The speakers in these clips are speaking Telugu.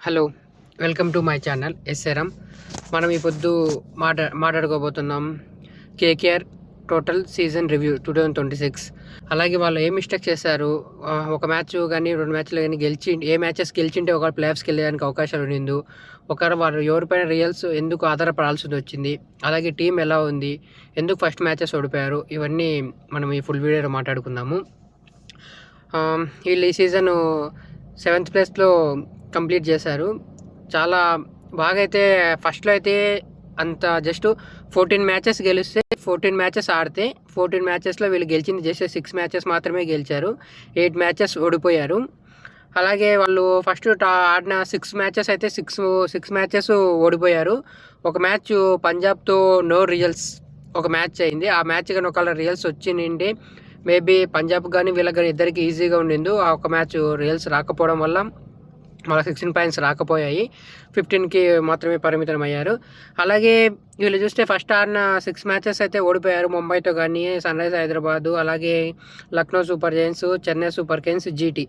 Hello, welcome to my channel SRM. మనం ఈ పొద్దు మాట్లాడుకోబోతున్నాం కేకేఆర్ టోటల్ సీజన్ రివ్యూ 2026. అలాగే వాళ్ళు ఏ మిస్టేక్ చేశారు, ఒక మ్యాచ్ కానీ 2 మ్యాచ్లు కానీ ఏ మ్యాచెస్ గెలిచింటే ఒక ప్లే ఆఫ్స్కి వెళ్ళడానికి అవకాశాలు ఉండిందో, ఒకరు వారు ఎవరిపైన రియల్స్ ఎందుకు ఆధారపడాల్సి వచ్చింది, అలాగే టీం ఎలా ఉంది, ఎందుకు ఫస్ట్ మ్యాచెస్ ఓడిపోయారు, ఇవన్నీ మనం ఈ ఫుల్ వీడియోలో మాట్లాడుకుందాము. వీళ్ళు ఈ సీజను 7th ప్లేస్లో కంప్లీట్ చేశారు. చాలా బాగా అయితే ఫస్ట్లో అయితే అంత జస్ట్ 14 మ్యాచెస్ గెలిస్తే 14 మ్యాచెస్ ఆడితే 14 మ్యాచెస్లో వీళ్ళు గెలిచింది జస్ట్ 6 మ్యాచెస్ మాత్రమే గెలిచారు. 8 మ్యాచెస్ ఓడిపోయారు. అలాగే వాళ్ళు ఫస్ట్ ఆడిన 6 మ్యాచెస్ అయితే 6 మ్యాచెస్ ఓడిపోయారు. ఒక మ్యాచ్ పంజాబ్తో నో రిజల్ట్స్ ఒక మ్యాచ్ అయింది. ఆ మ్యాచ్ కానీ ఒకవేళ రియల్స్ వచ్చింది మేబీ పంజాబ్ కానీ వీళ్ళకి కానీ ఇద్దరికి ఈజీగా ఉండింది. ఆ ఒక మ్యాచ్ రియల్స్ రాకపోవడం వల్ల మళ్ళీ 16 పాయింట్స్ రాకపోయాయి, 15కి మాత్రమే పరిమితం అయ్యారు. అలాగే వీళ్ళు చూస్తే ఫస్ట్ ఆడిన 6 మ్యాచెస్ అయితే ఓడిపోయారు. ముంబైతో కానీ, సన్ రైజ్ హైదరాబాదు, అలాగే Lucknow super Giants, Chennai super Kings, GT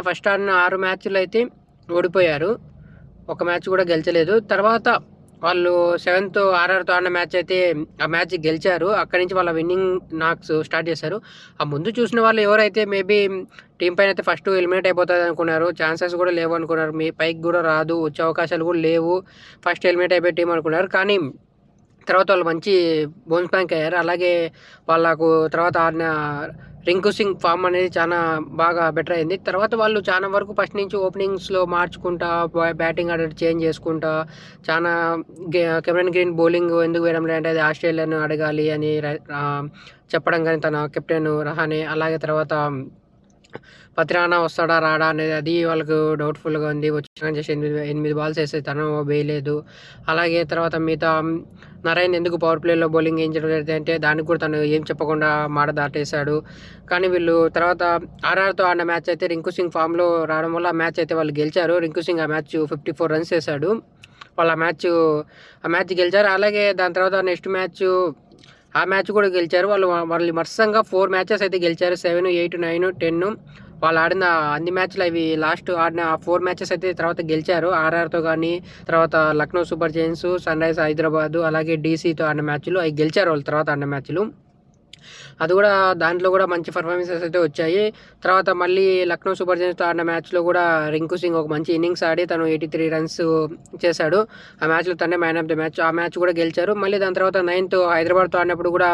first ఆడిన 6 మ్యాచ్లు అయితే ఓడిపోయారు. ఒక మ్యాచ్ కూడా గెలిచలేదు. తర్వాత వాళ్ళు 7th ఆర్ఆర్తో ఆడిన మ్యాచ్ అయితే ఆ మ్యాచ్ గెలిచారు. అక్కడి నుంచి వాళ్ళ విన్నింగ్ నాక్స్ స్టార్ట్ చేశారు. ఆ ముందు చూసిన వాళ్ళు ఎవరైతే మేబీ టీం పైన అయితే ఫస్ట్ ఎలిమినేట్ అయిపోతుంది అనుకున్నారు, ఛాన్సెస్ కూడా లేవు అనుకున్నారు, మీ పైకి కూడా రాదు, వచ్చే అవకాశాలు కూడా లేవు, ఫస్ట్ ఎలిమినేట్ అయిపోయే టీం అనుకున్నారు. కానీ తర్వాత వాళ్ళు మంచి బౌన్స్ బ్యాక్ అయ్యారు. అలాగే వాళ్ళకు తర్వాత ఆడిన రింకు సింగ్ ఫామ్ అనేది చాలా బాగా బెటర్ అయింది. తర్వాత వాళ్ళు చాలా వరకు ఫస్ట్ నుంచి ఓపెనింగ్స్లో మార్చుకుంటా, బ్యాటింగ్ ఆర్డర్ చేంజ్ చేసుకుంటా, చాలా కెమెరన్ గ్రీన్ బౌలింగ్ ఎందుకు వేయడం లేదంటే అది ఆస్ట్రేలియాను అడగాలి అని చెప్పడం కానీ తన కెప్టెన్ రహానే, అలాగే తర్వాత పతిరానా వస్తాడా రాడా అనేది అది వాళ్ళకు డౌట్ఫుల్గా ఉంది. వచ్చిన చేసి 8 బాల్స్ వేస్తే తను వేయలేదు. అలాగే తర్వాత మిగతా నరైన్ ఎందుకు పవర్ ప్లేలో బౌలింగ్ వేయించడం లేదు అంటే దానికి కూడా తను ఏం చెప్పకుండా మాట దాటేశాడు. కానీ వీళ్ళు తర్వాత ఆర్ఆర్తో ఆడిన మ్యాచ్ అయితే రింకు సింగ్ ఫామ్లో రావడం వల్ల ఆ మ్యాచ్ అయితే వాళ్ళు గెలిచారు. రింకు సింగ్ ఆ మ్యాచ్ 54 రన్స్ వేశాడు. వాళ్ళు ఆ మ్యాచ్ గెలిచారు. అలాగే దాని తర్వాత నెక్స్ట్ మ్యాచ్ ఆ మ్యాచ్ కూడా గెలిచారు. వాళ్ళు వరుసంగా 4 మ్యాచెస్ అయితే గెలిచారు. 7, 8, 9, 10 వాళ్ళు ఆడిన అన్ని మ్యాచ్లు అవి లాస్ట్ ఆడిన 4 మ్యాచెస్ అయితే తర్వాత గెలిచారు. ఆర్ఆర్తో కానీ, తర్వాత Lucknow super giants, sunrisers Hyderabad, అలాగే డీసీతో ఆడిన మ్యాచ్లు అవి గెలిచారు వాళ్ళు తర్వాత ఆడిన మ్యాచ్లు. అది కూడా దాంట్లో కూడా మంచి పర్ఫార్మెన్సెస్ అయితే వచ్చాయి. తర్వాత మళ్ళీ లక్నో సూపర్ జైంట్స్తో ఆడిన మ్యాచ్లో కూడా రింకు సింగ్ ఒక మంచి ఇన్నింగ్స్ ఆడి తను 83 రన్స్ చేశాడు. ఆ మ్యాచ్లో తనే మ్యాన్ ఆఫ్ ద మ్యాచ్. ఆ మ్యాచ్ కూడా గెలిచారు. మళ్ళీ దాని తర్వాత 9th హైదరాబాద్తో ఆడినప్పుడు కూడా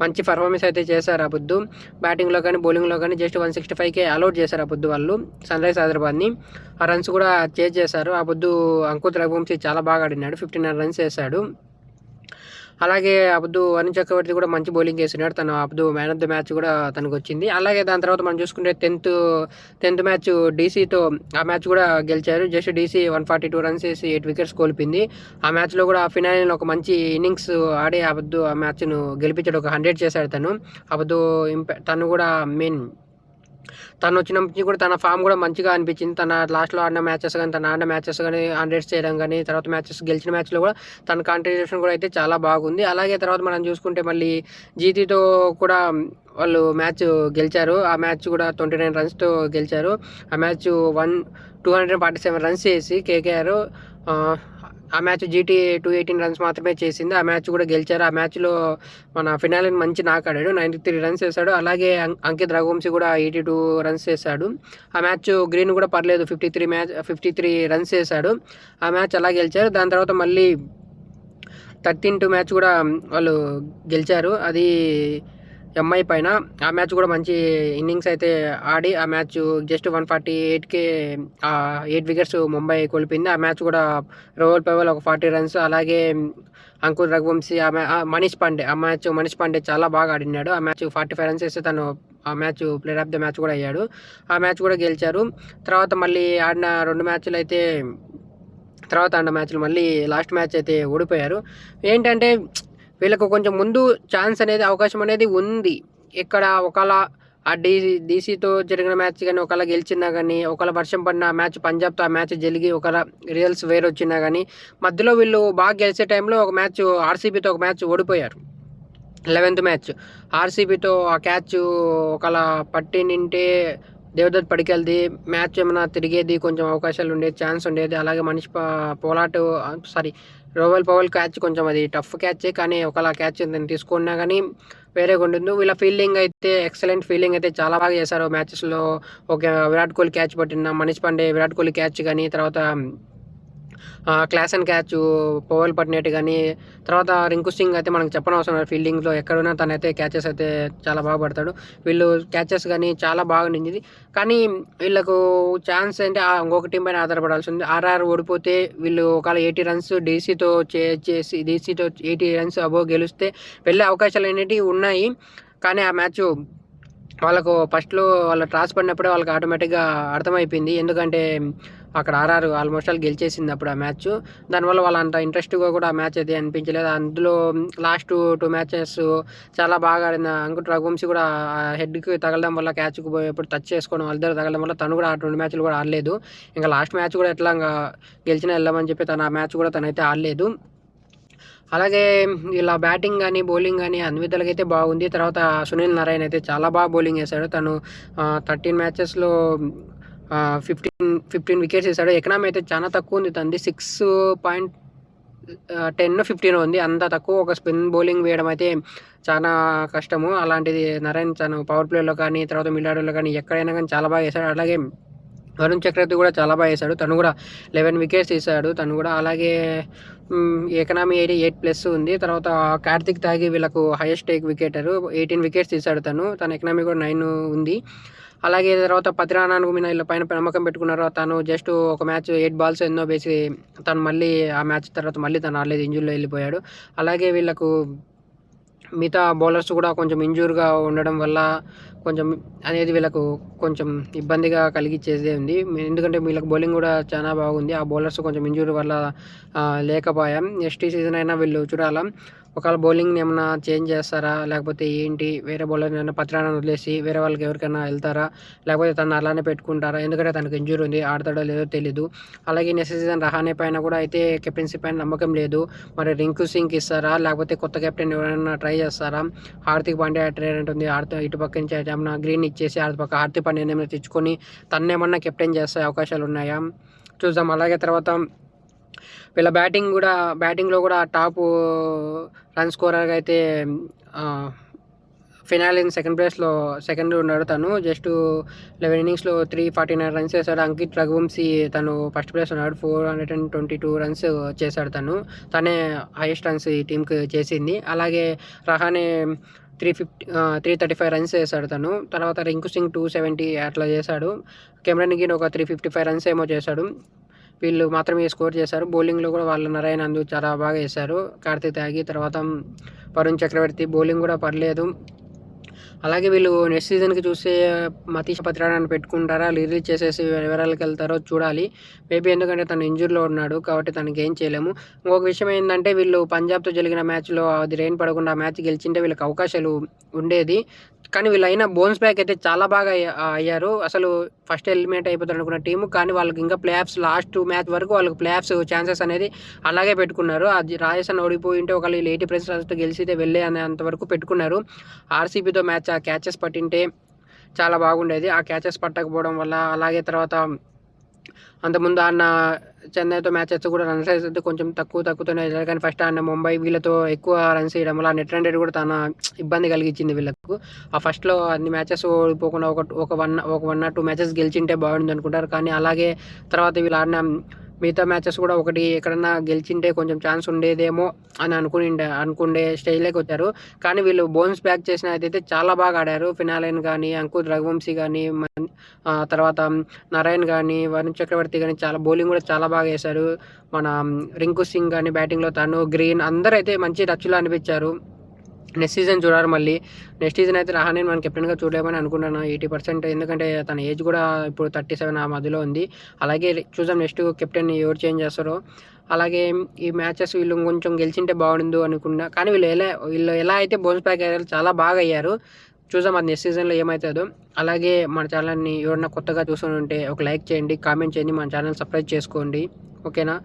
మంచి పర్ఫార్మెన్స్ అయితే చేశారు. ఆ పొద్దు బ్యాటింగ్లో కానీ బౌలింగ్లో కానీ జస్ట్ 165కే అలౌట్ చేశారు ఆ పొద్దు వాళ్ళు సన్ రైజ్ హైదరాబాద్ని. ఆ రన్స్ కూడా చేజ్ చేశారు. ఆ పొద్దు అంకుర్ రఘువంశీ చాలా బాగా ఆడినాడు, 59 రన్స్ వేశాడు. అలాగే అబ్దు వరుణ్ చక్రవర్తి కూడా మంచి బౌలింగ్ వేసినాడు. తను అబ్దు మ్యాన్ ఆఫ్ ద మ్యాచ్ కూడా తనకు వచ్చింది. అలాగే దాని తర్వాత మనం చూసుకుంటే 10th మ్యాచ్ డీసీతో ఆ మ్యాచ్ కూడా గెలిచారు. జస్ట్ డీసీ 142 రన్స్ వేసి 8 వికెట్స్ కోల్పోయింది. ఆ మ్యాచ్లో కూడా ఫినాలిలో ఒక మంచి ఇన్నింగ్స్ ఆడి అబ్దు ఆ మ్యాచ్ను గెలిపించాడు. ఒక 100 చేశాడు తను. అబ్దు తను కూడా తను వచ్చినప్పటి కూడా తన ఫామ్ కూడా మంచిగా అనిపించింది. తన లాస్ట్లో ఆడిన మ్యాచెస్ కానీ, తన ఆడిన మ్యాచెస్ కానీ 100 చేయడం కానీ, తర్వాత గెలిచిన మ్యాచ్లో కూడా తన కాంట్రిబ్యూషన్ కూడా అయితే చాలా బాగుంది. అలాగే తర్వాత మనం చూసుకుంటే మళ్ళీ జీటీతో కూడా వాళ్ళు మ్యాచ్ గెలిచారు. ఆ మ్యాచ్ కూడా 29 రన్స్తో గెలిచారు. ఆ మ్యాచ్ 247 రన్స్ చేసి కేకేఆర్ ఆ మ్యాచ్ జీటీ 218 రన్స్ మాత్రమే చేసింది. ఆ మ్యాచ్ కూడా గెలిచారు. ఆ మ్యాచ్లో మన ఫినాలిన్ మంచి నాకాడాడు, 93 రన్స్ వేశాడు. అలాగే అంకిత్ రఘువంశీ కూడా 82 రన్స్ వేశాడు. ఆ మ్యాచ్ గ్రీన్ కూడా పర్లేదు, 53 రన్స్ వేశాడు. ఆ మ్యాచ్ అలా గెలిచారు. దాని తర్వాత మళ్ళీ 13th మ్యాచ్ కూడా వాళ్ళు గెలిచారు. అది ఎంఐ పైన. ఆ మ్యాచ్ కూడా మంచి ఇన్నింగ్స్ అయితే ఆడి ఆ మ్యాచ్ జస్ట్ 148కే 8 వికెట్స్ ముంబై కోల్పోయింది. ఆ మ్యాచ్ కూడా రోహల్ పైవల్ ఒక 40 రన్స్, అలాగే అంకుర్ రఘువంశీ, మనీష్ పాండే చాలా బాగా ఆడినాడు. ఆ మ్యాచ్ 45 రన్స్ వేస్తే తను ఆ match player of the match కూడా అయ్యాడు. ఆ మ్యాచ్ కూడా గెలిచారు. తర్వాత మళ్ళీ ఆడిన 2 మ్యాచ్లు అయితే మళ్ళీ లాస్ట్ మ్యాచ్ అయితే ఓడిపోయారు. ఏంటంటే వీళ్ళకు కొంచెం ముందు ఛాన్స్ అనేది, అవకాశం అనేది ఉంది. ఇక్కడ ఒకవేళ ఆ డీసీతో జరిగిన మ్యాచ్ కానీ ఒకవేళ గెలిచినా కానీ, ఒకవేళ వర్షం పడిన మ్యాచ్ పంజాబ్తో ఆ మ్యాచ్ జరిగి ఒకవేళ రియల్స్ వేరు వచ్చినా కానీ, మధ్యలో వీళ్ళు బాగా గెలిచే టైంలో ఒక మ్యాచ్ ఆర్సీబీతో ఒక మ్యాచ్ ఓడిపోయారు. 11th మ్యాచ్ ఆర్సీబీతో ఆ క్యాచ్ ఒకవేళ పట్టినింటే దేవదత్ పడికెల్ది మ్యాచ్ ఏమైనా తిరిగేది, కొంచెం అవకాశాలు ఉండేది, ఛాన్స్ ఉండేది. అలాగే మనీష్ పోలార్డ్ రోవల్ పవల్ క్యాచ్ కొంచెం అది టఫ్ క్యాచే, కానీ ఒకలా క్యాచ్ తీసుకున్నా కానీ వేరేగా ఉండింది. వీళ్ళ ఫీల్డింగ్ అయితే ఎక్సలెంట్ ఫీల్డింగ్ అయితే చాలా బాగా చేశారు మ్యాచెస్లో. ఒక విరాట్ కోహ్లీ క్యాచ్ పట్టిన, మనీష్ పాండే విరాట్ కోహ్లీ క్యాచ్ కానీ, తర్వాత క్లాసన్ క్యాచ్ పవల్ పట్టినట్టు కానీ, తర్వాత రింకు సింగ్ అయితే మనకు చెప్పనవసరం లేదు, ఫీల్డింగ్లో ఎక్కడున్నా తనైతే క్యాచెస్ అయితే చాలా బాగా పడతాడు. వీళ్ళు క్యాచెస్ కానీ చాలా బాగా నిండింది. కానీ వీళ్ళకు ఛాన్స్ అంటే ఇంకొక టీం పైన ఆధారపడాల్సి ఉంది. ఆర్ఆర్ ఓడిపోతే వీళ్ళు ఒకవేళ 80 రన్స్ డీసీతో చేసి 80 రన్స్ అబోవ్ గెలిస్తే వెళ్ళే అవకాశాలు అనేటివి ఉన్నాయి. కానీ ఆ మ్యాచ్ వాళ్ళకు ఫస్ట్‌లో వాళ్ళ టాస్ పడినప్పుడే వాళ్ళకి ఆటోమేటిక్‌గా అర్థమైపోయింది. ఎందుకంటే అక్కడ ఆర్ఆర్ ఆల్మోస్ట్ ఆల్ గెలిచేసింది అప్పుడు ఆ మ్యాచ్. దానివల్ల వాళ్ళు అంత ఇంట్రెస్ట్‌గా కూడా ఆ మ్యాచ్ అయితే అనిపించలేదు. అందులో లాస్ట్ 2 మ్యాచెస్ చాలా బాగా ఆడిన అంకుట్ రఘువంశీ కూడా హెడ్‌కి తగలడం వల్ల, క్యాచ్‌కి పోయేప్పుడు టచ్ చేసుకోవడం వాళ్ళిద్దరు తగలడం వల్ల తను కూడా ఆ 2 మ్యాచ్‌లు కూడా ఆడలేదు. ఇంకా లాస్ట్ మ్యాచ్ కూడా ఎట్లా గెలిచినా వెళ్దామని చెప్పి తను ఆ మ్యాచ్ కూడా తనైతే ఆడలేదు. అలాగే ఇలా బ్యాటింగ్ కానీ, బౌలింగ్ కానీ అన్ని విధాలుగా బాగుంది. తర్వాత సునీల్ నారాయణ్ అయితే చాలా బాగా బౌలింగ్ వేశాడు. తను 13 మ్యాచెస్‌లో 15 వికెట్స్ వేశాడు. ఎకనామీ అయితే చాలా తక్కువ ఉంది తనది. 6.10 15 ఉంది. అంత తక్కువ ఒక స్పిన్ బౌలింగ్ వేయడం అయితే చాలా కష్టము. అలాంటిది నారాయణ్ తను పవర్ ప్లేలో కానీ, తర్వాత మిడిల్ ఆర్డర్‌లో కానీ ఎక్కడైనా కానీ చాలా బాగా వేశాడు. అలాగే వరుణ్ చక్రవర్తి కూడా చాలా బాగా వేశాడు. తను కూడా 11 వికెట్స్ తీశాడు తను కూడా. అలాగే ఎకనామీ 88+ ఉంది. తర్వాత కార్తిక్ త్యాగి వీళ్ళకు హైయెస్ట్ వికెటర్, 18 వికెట్స్ తీశాడు తను. తన ఎకనామీ కూడా 9 ఉంది. అలాగే తర్వాత పతిరానాకు మీద వీళ్ళ పైన నమ్మకం పెట్టుకున్నారు. తను జస్ట్ ఒక మ్యాచ్ 8 బాల్స్ ఎన్నో వేసి తను మళ్ళీ ఆ మ్యాచ్ తర్వాత మళ్ళీ తను ఆడలేదు, ఇంజూరీలో వెళ్ళిపోయాడు. అలాగే వీళ్ళకు మిగతా బౌలర్స్ కూడా కొంచెం ఇంజూర్గా ఉండడం వల్ల కొంచెం అనేది వీళ్ళకు కొంచెం ఇబ్బందిగా కలిగించేదే ఉంది. ఎందుకంటే వీళ్ళకి బౌలింగ్ కూడా చాలా బాగుంది. ఆ బౌలర్స్ కొంచెం ఇంజూరీ వల్ల లేకపోయాం. నెక్స్ట్ సీజన్ అయినా వీళ్ళు చూడాలా, ఒకవేళ బౌలింగ్ని ఏమైనా చేంజ్ చేస్తారా, లేకపోతే ఏంటి, వేరే బౌలర్ని ఏమైనా పత్రాన్ని వదిలేసి వేరే వాళ్ళకి ఎవరికైనా వెళ్తారా, లేకపోతే తను అలానే పెట్టుకుంటారా, ఎందుకంటే తనకు ఇంజూరీ ఉంది, ఆడతాడో లేదో తెలీదు. అలాగే నెక్స్ట్ సీజన్ రహానే పైన కూడా అయితే కెప్టెన్సీ పైన నమ్మకం లేదు. మరి రింకు సింగ్కి ఇస్తారా, లేకపోతే కొత్త కెప్టెన్ ఎవరైనా ట్రై చేస్తారా? హార్దిక్ పాండ్యా ట్రైన్ ఉంటుంది, ఇటు పక్క నుంచి ఏమన్నా గ్రీన్ ఇచ్చేసి అటు పక్క హార్దిక్ పాండ్యాని ఏమైనా తెచ్చుకొని తన్నేమన్నా కెప్టెన్ చేసే అవకాశాలు ఉన్నాయా చూద్దాం. అలాగే తర్వాత వీళ్ళ బ్యాటింగ్లో కూడా టాప్ రన్ స్కోరర్గా అయితే ఫినాలిన్ సెకండ్ ఉన్నాడు. తను జస్ట్ 11 ఇన్నింగ్స్లో 349 రన్స్ చేశాడు. అంకిత్ రఘువంశీ తను ఫస్ట్ ప్లేస్ ఉన్నాడు, 422 రన్స్ చేశాడు. తనే హైయెస్ట్ రన్స్ ఈ టీంకి చేసింది. అలాగే రహానే 335 రన్స్ చేశాడు తను. తర్వాత రింకు సింగ్ 270 అట్లా చేశాడు. కెమెరాన్ గ్రీన్ ఒక 355 రన్స్ ఏమో చేశాడు. వీళ్ళు మాత్రమే స్కోర్ చేశారు. బౌలింగ్లో కూడా వాళ్ళ నారాయణ చాలా బాగా వేశారు. కార్తిక్ త్యాగి, తర్వాత వరుణ్ చక్రవర్తి బౌలింగ్ కూడా పర్లేదు. అలాగే వీళ్ళు నెక్స్ట్ సీజన్కి చూస్తే మతీష్ పత్రాన్ని పెట్టుకుంటారా, రిలీజ్ చేసేసి ఎవరికి వెళ్తారో చూడాలి. మేబీ ఎందుకంటే తను ఇంజూరీలో ఉన్నాడు కాబట్టి తనకి ఏం చేయలేము. ఇంకొక విషయం ఏంటంటే వీళ్ళు పంజాబ్తో జరిగిన మ్యాచ్లో అది రెయిన్ పడకుండా ఆ మ్యాచ్ గెలిచింటే వీళ్ళకి అవకాశాలు ఉండేది. కానీ వీళ్ళు అయినా బౌన్స్ బ్యాక్ అయితే చాలా బాగా అయ్యారు. అసలు ఫస్ట్ ఎలిమినేట్ అయిపోతారు అనుకున్న టీము, కానీ వాళ్ళకి ఇంకా ప్లే ఆఫ్స్ లాస్ట్ మ్యాచ్ వరకు వాళ్ళకి ప్లే ఆఫ్స్ ఛాన్సెస్ అనేది అలాగే పెట్టుకున్నారు. అది రాజస్థాన్ ఓడిపోయి ఉంటే ఒకవేళ వీళ్ళు 80% రన్స్తో గెలిచితే వెళ్ళే అంతవరకు పెట్టుకున్నారు. ఆర్సీబీతో మ్యాచ్ ఆ క్యాచెస్ పట్టింటే చాలా బాగుండేది. ఆ క్యాచెస్ పట్టకపోవడం వల్ల, అలాగే తర్వాత అంతకుముందు ఆడిన చెన్నైతో మ్యాచెస్ కూడా రన్స్ అయితే కొంచెం తక్కువతోనే వేశారు. కానీ ఫస్ట్ ఆడిన ముంబై వీళ్ళతో ఎక్కువ రన్స్ వేయడం వల్ల నెట్ రన్ రేట్ కూడా తన ఇబ్బంది కలిగించింది వీళ్ళకు. ఆ ఫస్ట్లో అన్ని మ్యాచెస్ ఓడిపోకుండా ఒక 1 or 2 మ్యాచెస్ గెలిచింటే బాగుంది అనుకుంటారు. కానీ అలాగే తర్వాత వీళ్ళు ఆడిన మిగతా మ్యాచెస్ కూడా ఒకటి ఎక్కడన్నా గెలిచింటే కొంచెం ఛాన్స్ ఉండేదేమో అని అనుకునే స్టేజ్లోకి వచ్చారు. కానీ వీళ్ళు బౌన్స్ బ్యాక్ చేసిన అయితే చాలా బాగా ఆడారు. ఫినాలైన్ కానీ, అంకుర్ రఘువంశీ కానీ, తర్వాత నారాయణ్ కానీ, వరుణ్ చక్రవర్తి కానీ చాలా బౌలింగ్ కూడా చాలా బాగా వేశారు. మన రింకు సింగ్ కానీ బ్యాటింగ్లో తను, గ్రీన్ అందరూ అయితే మంచి టచ్లో అనిపించారు. నెక్స్ట్ సీజన్ చూడాలి. మళ్ళీ నెక్స్ట్ సీజన్ అయితే రహానే మనం కెప్టెన్గా చూడలేమని అనుకుంటున్నాను 80%. ఎందుకంటే తన ఏజ్ కూడా ఇప్పుడు 37 ఆ మధ్యలో ఉంది. అలాగే చూద్దాం నెక్స్ట్ కెప్టెన్ ఎవరు చేంజ్ చేస్తారో. అలాగే ఈ మ్యాచెస్ వీళ్ళు కొంచెం గెలిచింటే బాగుండు అనుకున్నా, కానీ వీళ్ళు ఎలా అయితే బౌన్స్ బ్యాక్ అయ్యారు చాలా బాగా అయ్యారు. చూద్దాం అది నెక్స్ట్ సీజన్లో ఏమవుతుందో. అలాగే మన ఛానల్ని ఎవరన్నా కొత్తగా చూస్తుంటే ఒక లైక్ చేయండి, కామెంట్ చేయండి, మన ఛానల్ సబ్స్క్రైబ్ చేసుకోండి, ఓకేనా?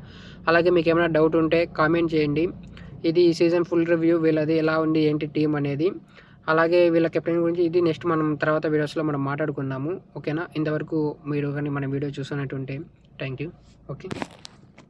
అలాగే మీకు ఏమైనా డౌట్ ఉంటే కామెంట్ చేయండి. ఇది ఈ సీజన్ ఫుల్ రివ్యూ వీళ్ళది ఎలా ఉంది ఏంటి టీం అనేది. అలాగే వీళ్ళ కెప్టెన్ గురించి ఇది నెక్స్ట్ మనం తర్వాత వీడియోస్లో మనం మాట్లాడుకుందాము. ఓకేనా? ఇంతవరకు మీరు కానీ మన వీడియో చూస్తున్నట్టుంటే థ్యాంక్ యూ. ఓకే.